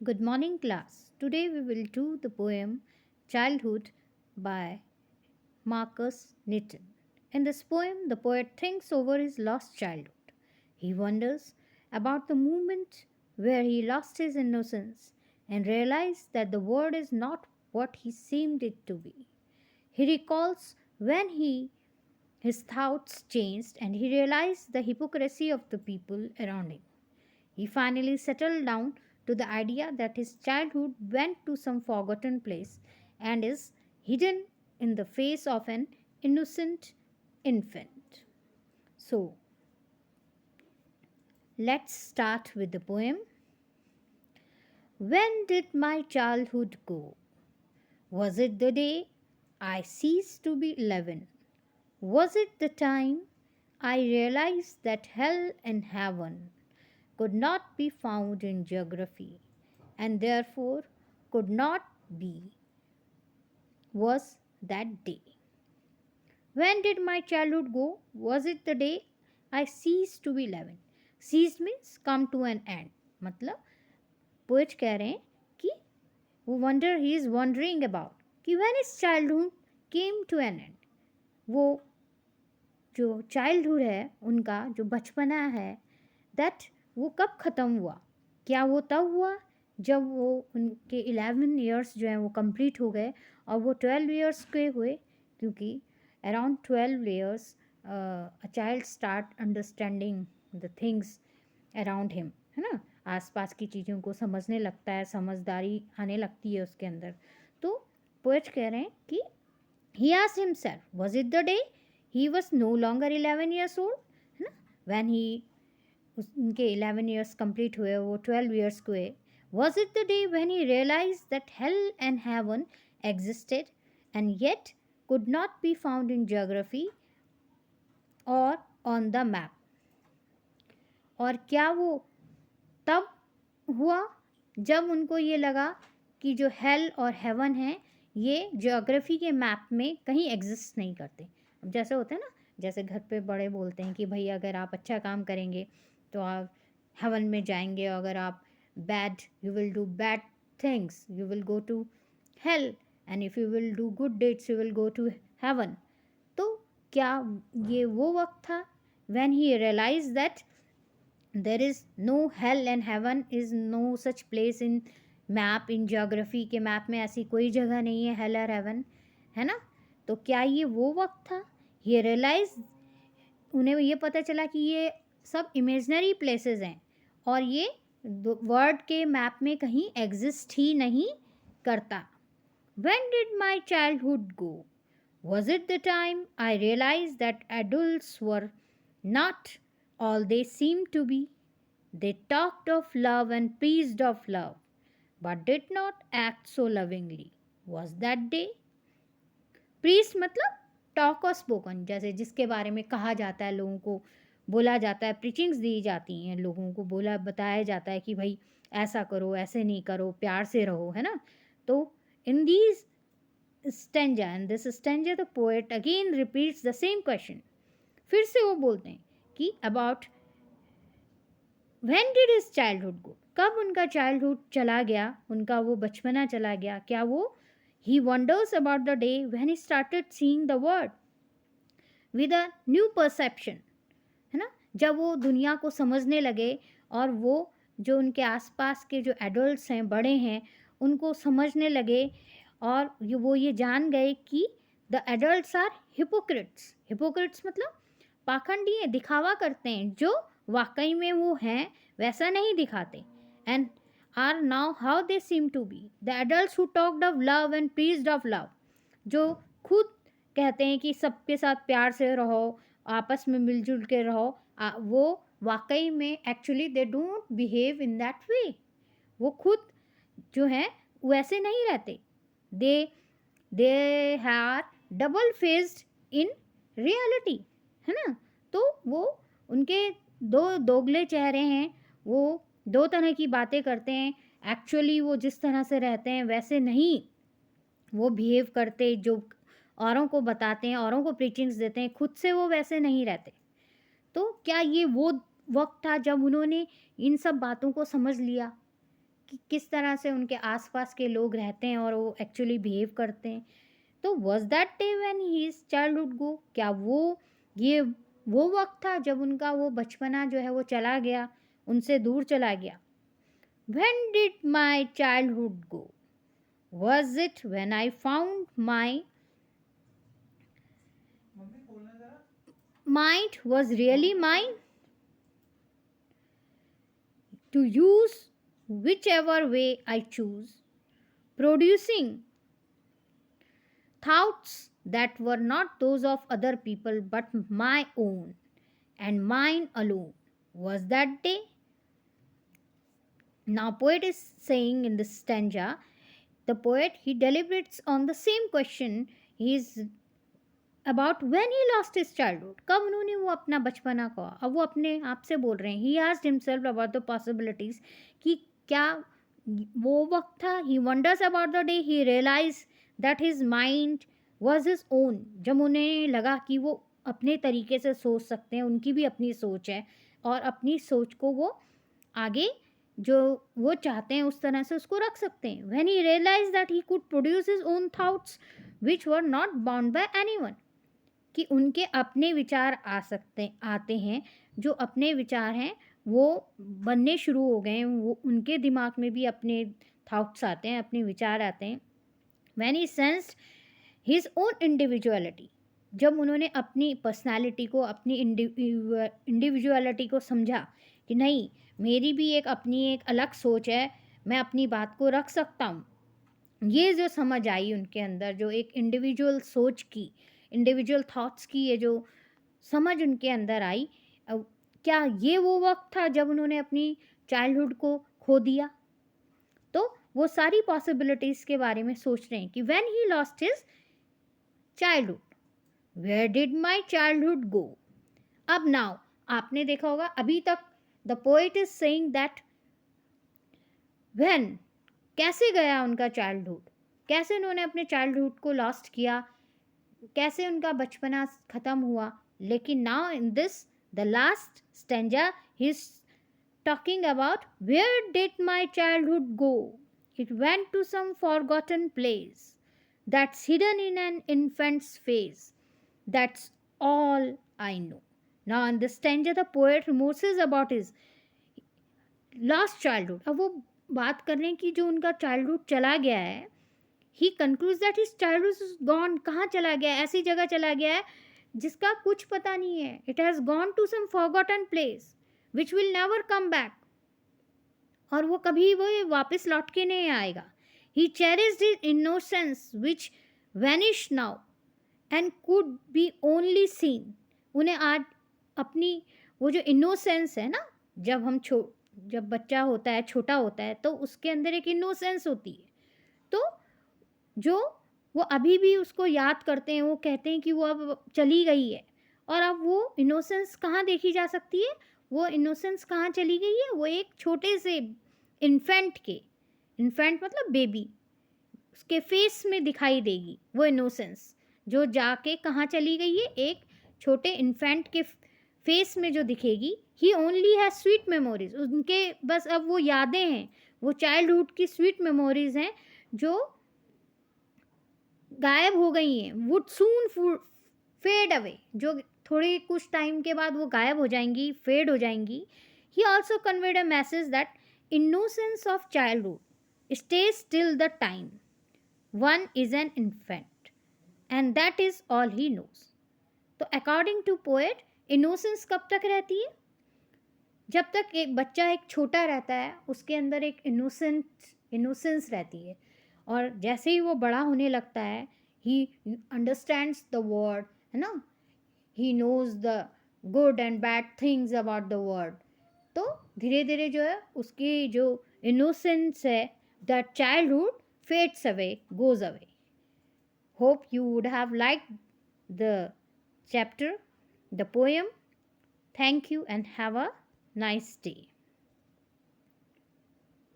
Good morning, class. Today we will do the poem Childhood by Marcus Newton. In this poem, the poet thinks over his lost childhood. He wonders about the moment where he lost his innocence and realized that the world is not what he seemed it to be. He recalls when his thoughts changed and he realized the hypocrisy of the people around him. He finally settled down to the idea that his childhood went to some forgotten place and is hidden in the face of an innocent infant. So, let's start with the poem. When did my childhood go? Was it the day I ceased to be 11? Was it the time I realized that hell and heaven could not be found in geography and therefore could not be was that day. When did my childhood go? Was it the day I ceased to be 11? Ceased means come to an end. मतलब poet कह रहे हैं कि वो wonder he is wondering about कि when is childhood came to an end, वो जो childhood है उनका जो बचपना है दैट वो कब ख़त्म हुआ. क्या वो तब हुआ जब वो उनके 11 ईयर्स जो हैं वो कंप्लीट हो गए और वो 12 ईयर्स के हुए, क्योंकि around 12 years a child start understanding the things around him, है ना. आसपास की चीज़ों को समझने लगता है, समझदारी आने लगती है उसके अंदर. तो पोएट कह रहे हैं कि he asked himself was it the day he was no longer 11 years old, है ना. व्हेन ही उनके 11 ईयर्स कंप्लीट हुए, वो 12 ईयर्स के हुए. Was it the day when he realise that hell and heaven existed and yet could not be found in geography or on the map. और क्या वो तब हुआ जब उनको ये लगा कि जो हेल और हेवन है ये ज्योग्राफी के मैप में कहीं एग्जिस्ट नहीं करते. अब जैसे होता है ना, जैसे घर पे बड़े बोलते हैं कि भाई अगर आप अच्छा काम करेंगे तो आप हेवन में जाएंगे, और अगर आप bad you will do bad things you will go to hell, and if you will do good deeds you will go to heaven. तो क्या ये वो वक्त था when he realise that there is no hell and heaven is no such place in map, in geography के map में ऐसी कोई जगह नहीं है हेल और हेवन, है ना. तो क्या ये वो वक्त था ये रियलाइज, उन्हें ये पता चला कि ये सब इमेजनरी प्लेसेस हैं और ये वर्ल्ड के मैप में कहीं एग्जिस्ट ही नहीं करता. When did my childhood go? Was it the time I realized that adults were not all they seemed to be? They talked of love and preached of love, but did not act so lovingly. Was that day? Priest मतलब talk और spoken, जैसे जिसके बारे में कहा जाता है, लोगों को बोला जाता है, प्रीचिंग्स दी जाती हैं, लोगों को बोला बताया जाता है कि भाई ऐसा करो, ऐसे नहीं करो, प्यार से रहो, है ना. तो in these stanza, in this stanza the poet again repeats the same question. फिर से वो बोलते हैं कि about when did his childhood गो, कब उनका चाइल्डहुड चला गया, उनका वो बचपना चला गया. क्या वो he wonders about the day when he started seeing the world with a new perception, है ना. जब वो दुनिया को समझने लगे और वो जो उनके आसपास के जो एडल्ट्स हैं, बड़े हैं, उनको समझने लगे और वो ये जान गए कि the adults are hypocrites. Hypocrites मतलब पाखंडी हैं, दिखावा करते हैं, जो वाकई में वो हैं वैसा नहीं दिखाते. And are now how they seem to be. The adults who talked of love and preached of love, जो खुद कहते हैं कि सबके साथ प्यार से रहो, आपस में मिलजुल के रहो, वो वाकई में actually they don't behave in that way. वो खुद जो हैं वैसे नहीं रहते. दे दे हैर डबल फेस्ड इन रियलिटी, है ना. तो वो उनके दो दोगले चेहरे हैं, वो दो तरह की बातें करते हैं. एक्चुअली वो जिस तरह से रहते हैं वैसे नहीं वो बिहेव करते, जो औरों को बताते हैं, औरों को प्रीचिंग्स देते हैं, खुद से वो वैसे नहीं रहते. तो क्या ये वो वक्त था जब उन्होंने इन सब बातों को समझ लिया कि किस तरह से उनके आसपास के लोग रहते हैं और वो एक्चुअली बिहेव करते हैं। तो was that day when his childhood गो, क्या ये वो वक्त था जब उनका वो बचपना जो है वो चला गया, उनसे दूर चला गया। When did my childhood go, was it when I found my mind was really mine to use whichever way I choose, producing thoughts that were not those of other people but my own and mine alone. Was that day? Now, poet is saying in this stanza, the poet he deliberates on the same question. He is about when he lost his childhood, कब उन्होंने वो अपना बचपना को, अब वो अपने आप से बोल रहे हैं, he asked himself about the possibilities, कि क्या वो वक्त था। He wonders about the day he realise that his mind was his own, जब उन्हें लगा कि वो अपने तरीके से सोच सकते हैं, उनकी भी अपनी सोच है और अपनी सोच को वो आगे जो वो चाहते हैं उस तरह से उसको रख सकते हैं। When he realise that he could produce his own thoughts which were not bound by anyone, कि उनके अपने विचार आते हैं, जो अपने विचार हैं वो बनने शुरू हो गए हैं, वो उनके दिमाग में भी अपने थॉट्स आते हैं, अपने विचार आते हैं। When he sensed his own individuality, जब उन्होंने अपनी पर्सनालिटी को, अपनी इंडिविजुअलिटी को समझा कि नहीं, मेरी भी एक अपनी एक अलग सोच है, मैं अपनी बात को रख सकता हूँ, ये जो समझ आई उनके अंदर, जो एक इंडिविजुअल सोच की, इंडिविजुअल थॉट्स की ये जो समझ उनके अंदर आई, क्या ये वो वक्त था जब उन्होंने अपनी चाइल्डहुड को खो दिया? तो वो सारी पॉसिबिलिटीज़ के बारे में सोच रहे हैं कि when he lost his childhood, where did my childhood go. अब नाउ आपने देखा होगा अभी तक the poet is saying that when, कैसे गया उनका चाइल्डहुड, कैसे उन्होंने अपने चाइल्डहुड को लॉस्ट किया, कैसे उनका बचपना ख़त्म हुआ। लेकिन now in this the last stanza he is talking about where did my childhood go, it went to some forgotten place that's hidden in an infant's face, that's all I know. Now in this stanza the poet remorses about his last childhood. अब वो बात कर रहे हैं कि जो उनका childhood चला गया है, he concludes that his childhood is gone, कहाँ चला गया है, ऐसी जगह चला गया है जिसका कुछ पता नहीं है। It has gone to some forgotten place which will never come back, और वो कभी वो वापस लौट के नहीं आएगा। He cherished his innocence which vanish now and could be only seen. उन्हें आज अपनी वो जो इनोसेंस है ना, जब बच्चा होता है, छोटा होता है, तो उसके अंदर एक इनोसेंस होती है, तो जो वो अभी भी उसको याद करते हैं, वो कहते हैं कि वो अब चली गई है। और अब वो इनोसेंस कहाँ देखी जा सकती है, वो इनोसेंस कहाँ चली गई है, वो एक छोटे से इन्फेंट मतलब बेबी, उसके फेस में दिखाई देगी वो इनोसेंस, जो जाके कहाँ चली गई है, एक छोटे इन्फेंट के फेस में जो दिखेगी। ही ओनली हैज स्वीट मेमोरीज, उनके बस अब वो यादें हैं, वो चाइल्डहुड की स्वीट मेमोरीज हैं जो गायब हो गई हैं। वुड सून फेड अवे, जो थोड़ी कुछ टाइम के बाद वो गायब हो जाएंगी, फेड हो जाएंगी। He also conveyed a message that innocence of childhood stage till the time one is an infant and that is all he knows. तो अकॉर्डिंग टू पोएट, इनोसेंस कब तक रहती है? जब तक एक बच्चा एक छोटा रहता है, उसके अंदर एक इनोसेंस रहती है, और जैसे ही वो बड़ा होने लगता है, ही अंडरस्टैंड्स द वर्ल्ड, है ना, he knows the good and bad things about the world. तो धीरे धीरे जो है उसकी जो इनोसेंस है, that childhood fades away, goes away. Hope you would have liked the chapter, the poem. Thank you and have a nice day.